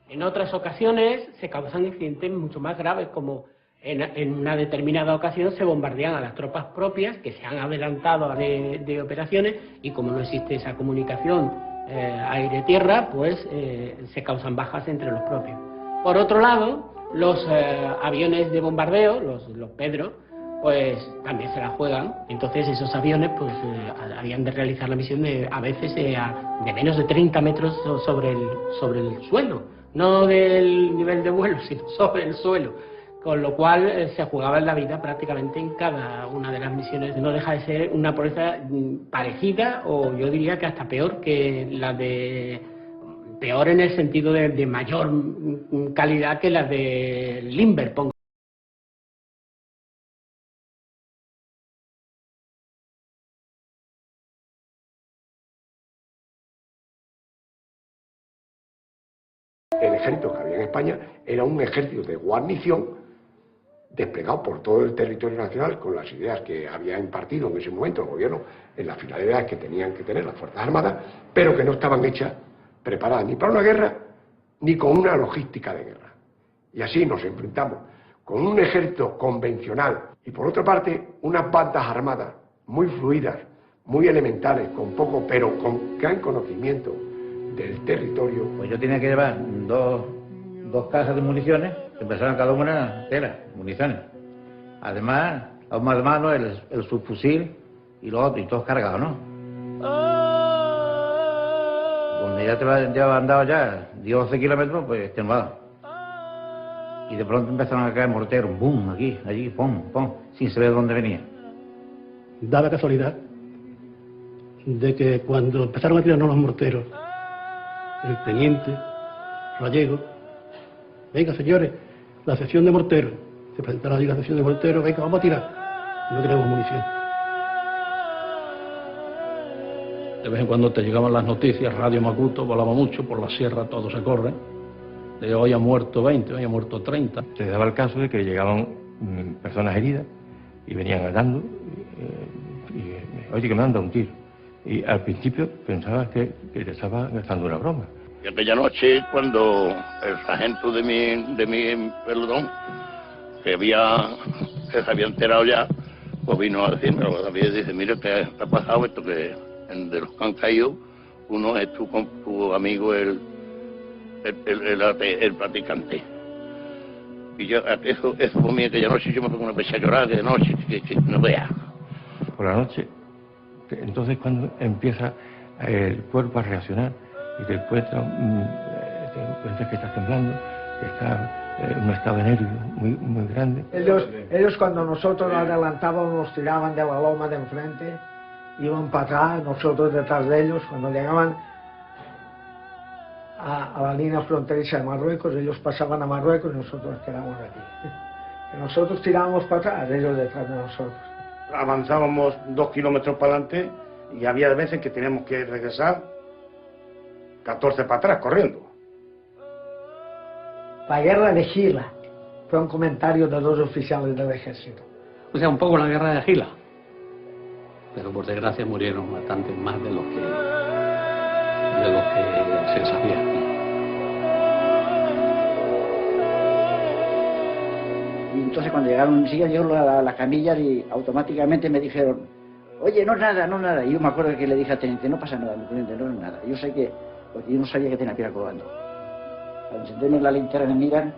En otras ocasiones se causan incidentes mucho más graves, como en una determinada ocasión se bombardean a las tropas propias que se han adelantado de operaciones y como no existe esa comunicación aire-tierra, pues se causan bajas entre los propios. Por otro lado, los aviones de bombardeo, los Pedro, pues también se la juegan. Entonces esos aviones pues habían de realizar la misión a veces de menos de 30 metros sobre el suelo. No del nivel de vuelo, sino sobre el suelo, con lo cual se jugaba en la vida prácticamente en cada una de las misiones. No deja de ser una proeza parecida, o yo diría que hasta peor que la de... peor en el sentido de mayor calidad que la de Lindbergh, pongo. El ejército que había en España era un ejército de guarnición desplegado por todo el territorio nacional con las ideas que había impartido en ese momento el gobierno en las finalidades que tenían que tener las Fuerzas Armadas, pero que no estaban hechas, preparadas ni para una guerra ni con una logística de guerra. Y así nos enfrentamos con un ejército convencional y por otra parte unas bandas armadas muy fluidas, muy elementales, con poco pero con gran conocimiento del territorio. Pues yo tenía que llevar dos cajas de municiones, que empezaron cada una tela, municiones. Además, a un de mano el subfusil y lo otro, y todos cargados, ¿no? Cuando ya te andado ya 10 o 12 kilómetros, pues extenuado. Y de pronto empezaron a caer morteros, boom, aquí, allí, pum, pum, sin saber de dónde venía. Da la casualidad de que cuando empezaron a tirarnos los morteros, el teniente Rallego, venga señores, la sección de morteros, se presentaron allí la sección de morteros, venga, vamos a tirar, no tenemos munición. De vez en cuando te llegaban las noticias, Radio Macuto volaba mucho, por la sierra todo se corre, de hoy ha muerto 20, hoy ha muerto 30. Se daba el caso de que llegaban personas heridas y venían andando, oye, que me han dado un tiro. Y al principio pensaba que te estaba gastando una broma. Y aquella noche, cuando el sargento de mi pelotón, que se había enterado ya, pues vino a decirme, dice, mira, ¿qué ha pasado esto? Que de los que han caído, uno es tu amigo el practicante. Y yo, eso por mí aquella noche, yo me pongo una pecha a llorar, que de noche, que no vea. Por la noche, entonces cuando empieza el cuerpo a reaccionar y te encuentras que estás temblando, que estás en un estado de nervio muy grande. Ellos cuando nosotros adelantábamos nos tiraban de la loma de enfrente, iban para atrás, nosotros detrás de ellos. Cuando llegaban a la línea fronteriza de Marruecos, ellos pasaban a Marruecos y nosotros nos quedamos aquí. Que nosotros tirábamos para atrás, ellos detrás de nosotros. Avanzábamos 2 kilómetros para adelante y había veces que teníamos que regresar 14 para atrás, corriendo. La guerra de Gila fue un comentario de 2 oficiales del ejército. O sea, un poco la guerra de Gila. Pero por desgracia murieron bastantes más de los que se sabía. Y entonces cuando llegaron, sí, llegaron las camillas y automáticamente me dijeron, oye, no es nada, no es nada. Y yo me acuerdo que le dije al teniente, no pasa nada, mi teniente, no es nada. Yo sé que, porque yo no sabía que tenía piedra colgando. Al encenderme la linterna y me miran,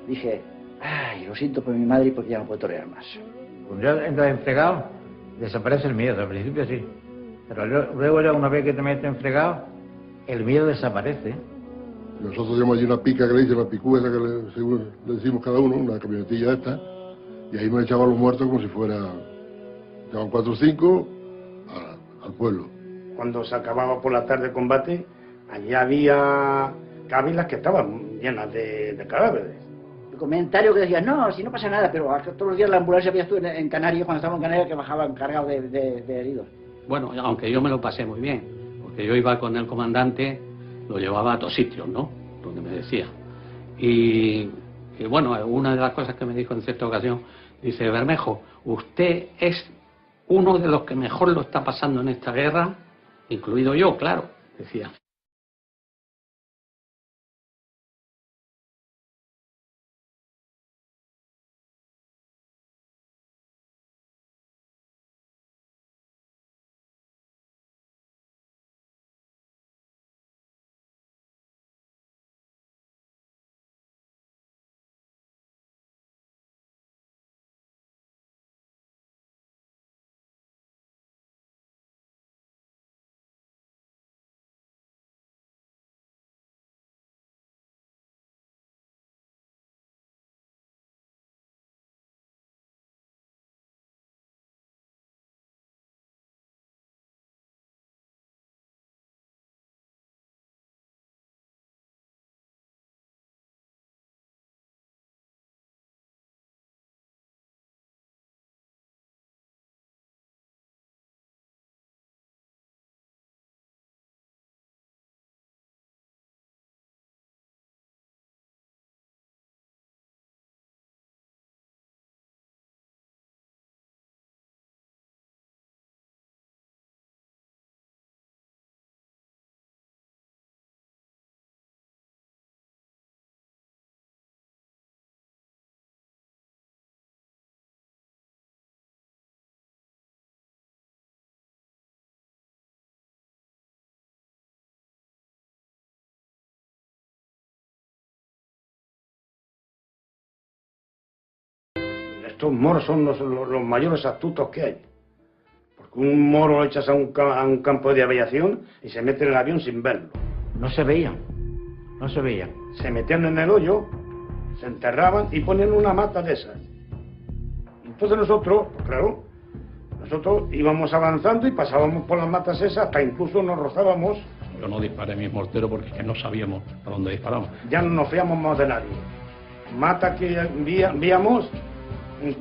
dije, ay, lo siento por mi madre porque ya no puedo torear más. Cuando ya entras en fregado, desaparece el miedo, al principio sí. Pero luego ya una vez que te metes en fregado, el miedo desaparece. Nosotros tenemos allí una pica que le dicen, una picúa, que según le decimos cada uno, una camionetilla esta, y ahí nos echaban los muertos como si fuera, llevaban 4 o 5 al pueblo. Cuando se acababa por la tarde el combate, allí había cávilas que estaban llenas de cadáveres. El comentario que decía, no, si no pasa nada, pero todos los días la ambulancia había estado en Canarias, cuando estábamos en Canarias, que bajaban cargados de heridos. Bueno, aunque yo me lo pasé muy bien, porque yo iba con el comandante, lo llevaba a todos sitios, ¿no? Donde me decía. Y bueno, una de las cosas que me dijo en cierta ocasión, dice, Bermejo, usted es uno de los que mejor lo está pasando en esta guerra, incluido yo, claro, decía. Estos moros son los mayores astutos que hay. Porque un moro lo echas a un campo de aviación y se mete en el avión sin verlo. No se veían, no se veían. Se metían en el hoyo, se enterraban y ponían una mata de esas. Entonces nosotros, pues claro, nosotros íbamos avanzando y pasábamos por las matas esas, hasta incluso nos rozábamos. Yo no disparé mis morteros porque es que no sabíamos a dónde disparamos. Ya no nos fiamos más de nadie. Mata que víamos,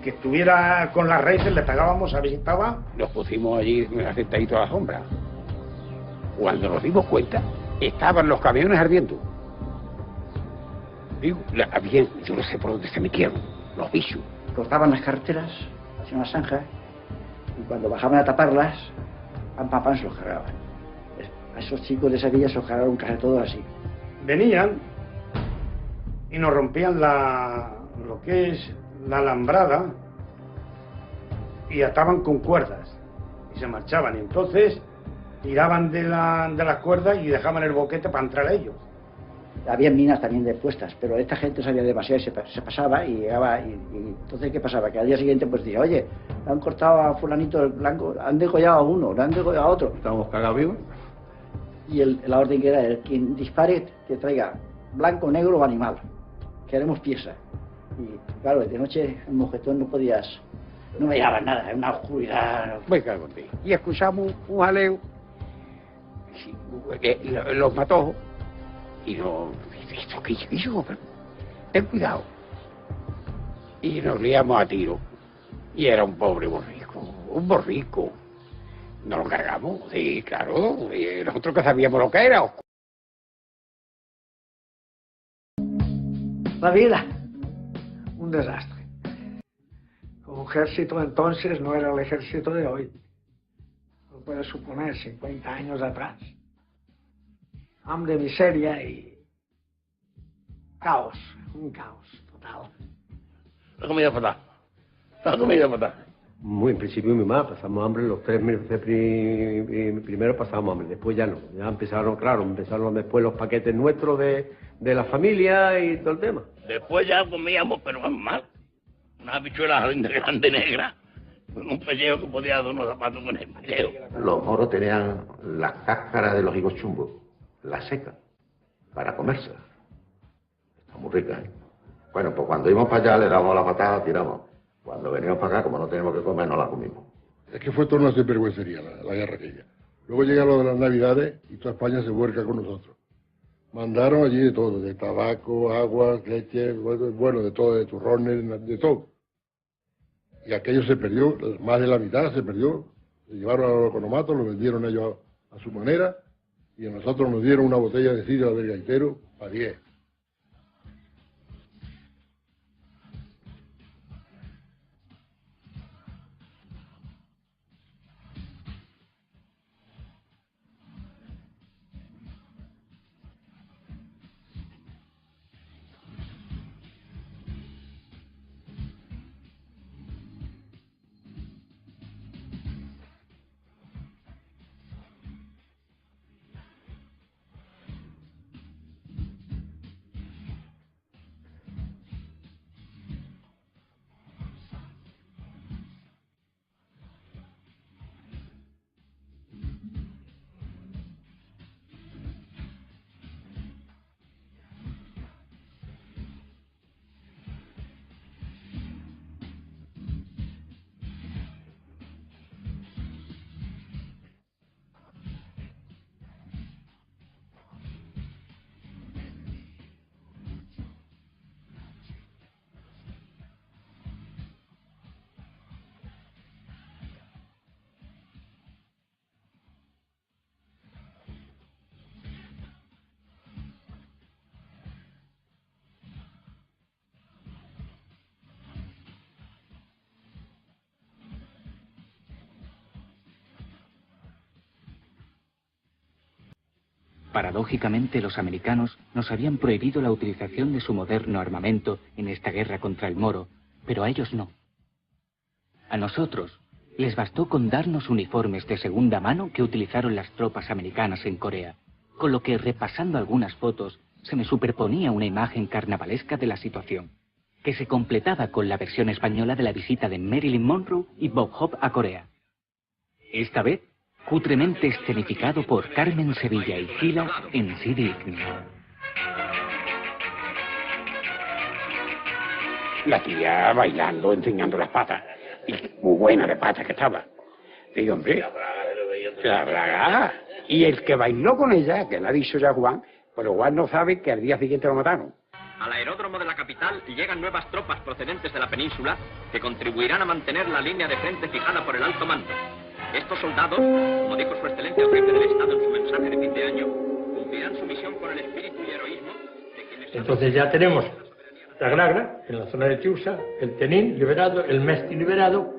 que estuviera con las raíces, le pegábamos, a ver si estaba. Nos pusimos allí sentaditos a la sombra. Cuando nos dimos cuenta, estaban los camiones ardiendo. Digo, yo no sé por dónde se metieron, los bichos. Cortaban las carreteras, hacían una zanja, y cuando bajaban a taparlas, pam, se los cargaban. A esos chicos de esa villa se los cargaron casi todos así. Venían y nos rompían lo que es la alambrada y ataban con cuerdas y se marchaban. Y entonces tiraban de las cuerdas y dejaban el boquete para entrar a ellos. Había minas también depuestas, pero esta gente sabía demasiado y se pasaba y llegaba. Y entonces, ¿qué pasaba? Que al día siguiente pues decía, oye, le han cortado a fulanito el blanco, han degollado a uno, le han degollado a otro. Estábamos cagados vivos. Y la orden que era, quien dispare, que traiga blanco, negro o animal. Queremos pieza. Y claro, de noche en Mojetón no veías nada, era una oscuridad. Me cago en ti. Y escuchamos un jaleo, los mató, y nos dice, ¿esto qué hizo? Ten cuidado. Y nos liamos a tiro. Y era un pobre borrico. Nos lo cargamos, sí, claro. Y nosotros que sabíamos lo que era. La vida, un desastre. El ejército entonces no era el ejército de hoy. Lo puedes suponer, 50 años atrás. Hambre, miseria y caos, un caos total. La comida fatal. En principio muy mal, pasamos hambre, los 3 meses primero pasamos hambre, después ya no. Ya empezaron después los paquetes nuestros de la familia y todo el tema. Después ya comíamos, pero mal. Unas habichuelas grande negra, con un pellejo que podía dar unos zapatos con el pellejo. Los moros tenían las cáscaras de los higos chumbos, las secas, para comérselas. Está muy rica, ¿eh? Bueno, pues cuando íbamos para allá le dábamos la patada, tiramos. Cuando venimos para acá, como no teníamos que comer, no la comimos. Es que fue toda una sinvergüencería la guerra aquella. Luego llega lo de las Navidades y toda España se vuelca con nosotros. Mandaron allí de todo, de tabaco, agua, leche, bueno, de todo, de turrones, de todo. Y aquello se perdió, más de la mitad se perdió. Se llevaron a los economatos, lo vendieron ellos a su manera, y a nosotros nos dieron una botella de sidra del gaitero a 10. Paradójicamente, los americanos nos habían prohibido la utilización de su moderno armamento en esta guerra contra el moro, pero a ellos no. A nosotros les bastó con darnos uniformes de segunda mano que utilizaron las tropas americanas en Corea, con lo que, repasando algunas fotos, se me superponía una imagen carnavalesca de la situación, que se completaba con la versión española de la visita de Marilyn Monroe y Bob Hope a Corea. Esta vez, cutremente escenificado por Carmen Sevilla y Fila en City Evening. La tía bailando, enseñando las patas, y muy buena de patas que estaba. Digo, hombre, la braga. Y el que bailó con ella, que le ha dicho ya Juan, pero Juan no sabe que al día siguiente lo mataron. Al aeródromo de la capital llegan nuevas tropas procedentes de la península que contribuirán a mantener la línea de frente fijada por el alto mando. Estos soldados, como dijo su excelencia el jefe del Estado en su mensaje de fin de año, cumplirán su misión con el espíritu y heroísmo de quienes... Entonces ya tenemos Tagragra, en la zona de Chiusa, el Tenín liberado, el Mesti liberado,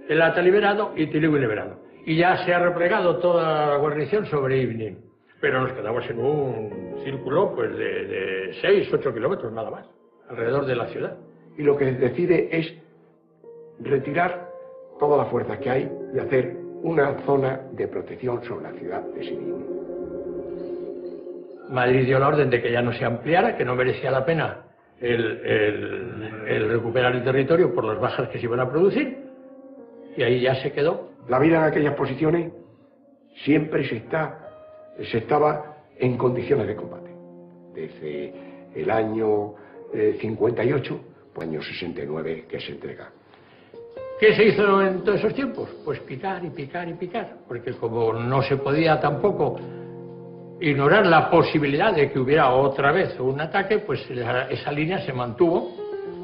el Ata liberado y Tiligüí liberado. Y ya se ha replegado toda la guarnición sobre Ibnin. Pero nos quedamos en un círculo pues de 6-8 kilómetros nada más, alrededor de la ciudad. Y lo que decide es retirar toda la fuerza que hay y hacer una zona de protección sobre la ciudad de Sevilla. Madrid dio la orden de que ya no se ampliara, que no merecía la pena el recuperar el territorio por las bajas que se iban a producir, y ahí ya se quedó. La vida en aquellas posiciones siempre se estaba en condiciones de combate. Desde el año 58, pues año 69 que se entrega. ¿Qué se hizo en todos esos tiempos? Pues picar y picar y picar, porque como no se podía tampoco ignorar la posibilidad de que hubiera otra vez un ataque, pues esa línea se mantuvo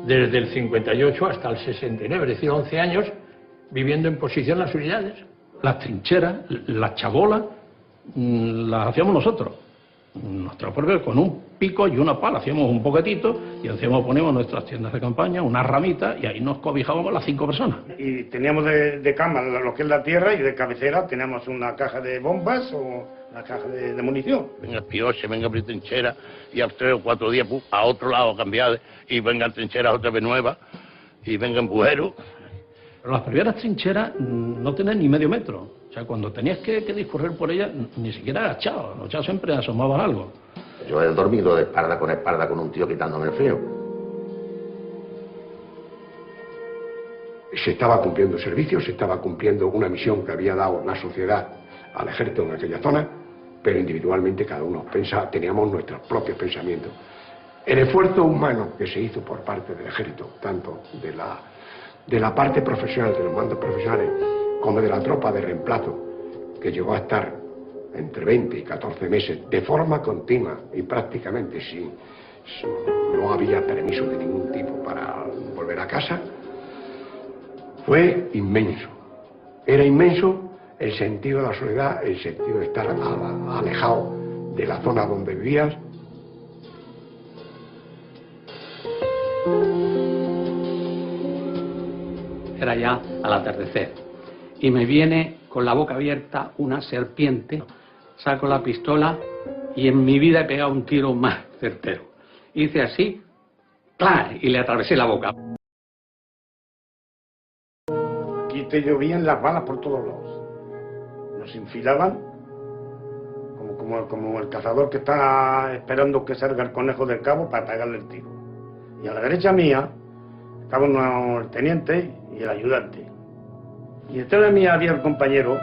desde el 58 hasta el 69, es decir, 11 años viviendo en posición las unidades. Las trincheras, las chabolas, las hacíamos nosotros. Nuestra propia, con un pico y una pala, hacíamos un poquitito y encima poníamos nuestras tiendas de campaña, unas ramitas, y ahí nos cobijábamos las 5 personas. Y teníamos de cama lo que es la tierra, y de cabecera teníamos una caja de bombas o una caja de munición. Venga pioche, venga trinchera, y al 3 o 4 días a otro lado a cambiar, y vengan trincheras otra vez nuevas, y vengan bujeros. Pero las primeras trincheras no tenían ni medio metro. O sea, cuando tenías que discurrir por ellas, ni siquiera agachado. Los chavos siempre asomaban algo. Yo he dormido de espalda con un tío quitándome el frío. Se estaba cumpliendo servicio, se estaba cumpliendo una misión que había dado la sociedad al ejército en aquella zona, pero individualmente cada uno teníamos nuestros propios pensamientos. El esfuerzo humano que se hizo por parte del ejército, tanto de la parte profesional, de los mandos profesionales, como de la tropa de reemplazo, que llegó a estar entre 20 y 14 meses de forma continua y prácticamente no había permiso de ningún tipo para volver a casa, fue inmenso. Era inmenso el sentido de la soledad, el sentido de estar alejado de la zona donde vivías. Era ya al atardecer y me viene con la boca abierta una serpiente, saco la pistola y en mi vida he pegado un tiro más certero. Hice así, ¡clar!, y le atravesé la boca. Aquí te llovían las balas por todos lados. Nos infilaban como el cazador que está esperando que salga el conejo del cabo para pegarle el tiro. Y a la derecha mía estaban el teniente y el ayudante. Y detrás de mí había el compañero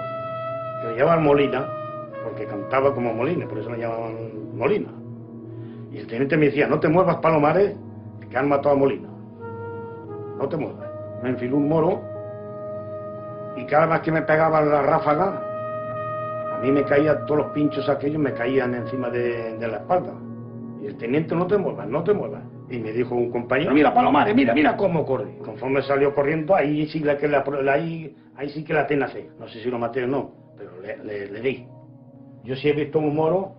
que le llamaban Molina, porque cantaba como Molina, por eso le llamaban Molina. Y el teniente me decía, no te muevas, Palomares, que han matado a Molina. No te muevas. Me enfiló un moro y cada vez que me pegaban la ráfaga, a mí me caían todos los pinchos aquellos, me caían encima de la espalda. Y el teniente, no te muevas, no te muevas. Y me dijo un compañero, mira Palomares, mira cómo corre. Y conforme salió corriendo, ahí sí que la tenacé. No sé si lo maté o no, pero le di. Yo sí he visto un moro,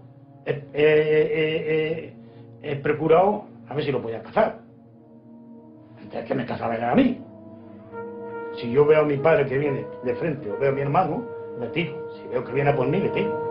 he procurado a ver si lo podía cazar. Entonces, que me cazaba era a mí. Si yo veo a mi padre que viene de frente o veo a mi hermano, le tiro. Si veo que viene a por mí, le tiro.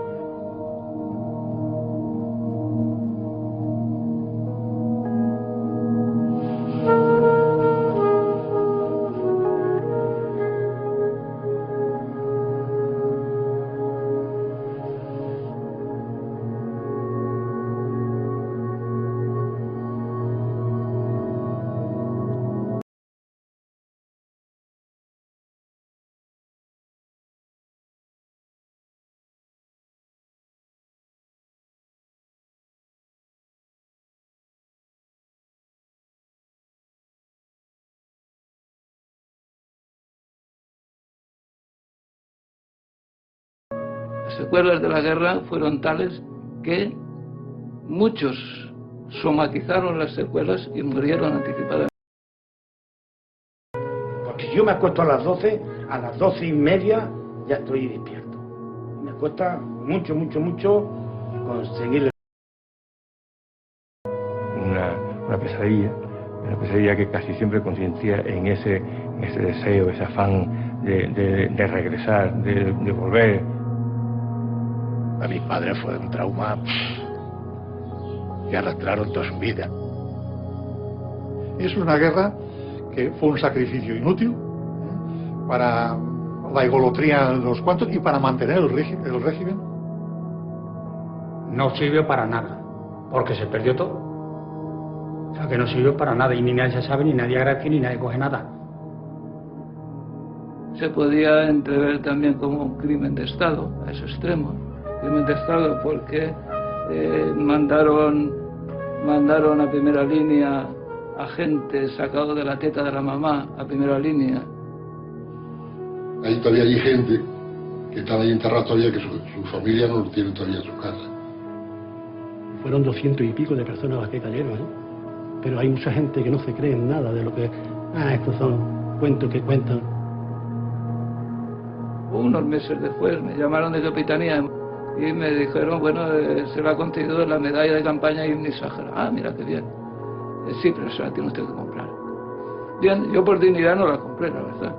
Las secuelas de la guerra fueron tales que muchos somatizaron las secuelas y murieron anticipadamente. Porque yo me acuesto a las 12, a las 12:30 ya estoy despierto. Me cuesta mucho conseguir. Una pesadilla que casi siempre consistía en ese deseo, ese afán de regresar, de volver. Para mi padre fue un trauma que arrastraron toda su vida. Es una guerra que fue un sacrificio inútil para la egolatría de los cuantos y para mantener el régimen. No sirvió para nada, porque se perdió todo. O sea, que no sirvió para nada y ni nadie se sabe, ni nadie agradece, ni nadie coge nada. Se podía entrever también como un crimen de Estado, a ese extremo. Crimen de Estado porque mandaron a primera línea a gente sacado de la teta de la mamá, a primera línea. Ahí todavía hay gente que están ahí enterrados todavía, que su familia no lo tiene todavía en su casa. Fueron 200 y pico de personas las que cayeron, ¿eh? Pero hay mucha gente que no se cree en nada de lo que... estos son cuentos que cuentan. Unos meses después me llamaron de capitanía y me dijeron, bueno, se le ha concedido la medalla de campaña Ibn Sahara. Ah, mira qué bien. Sí, pero se la tiene usted que comprar. Bien, yo por dignidad no la compré, la verdad.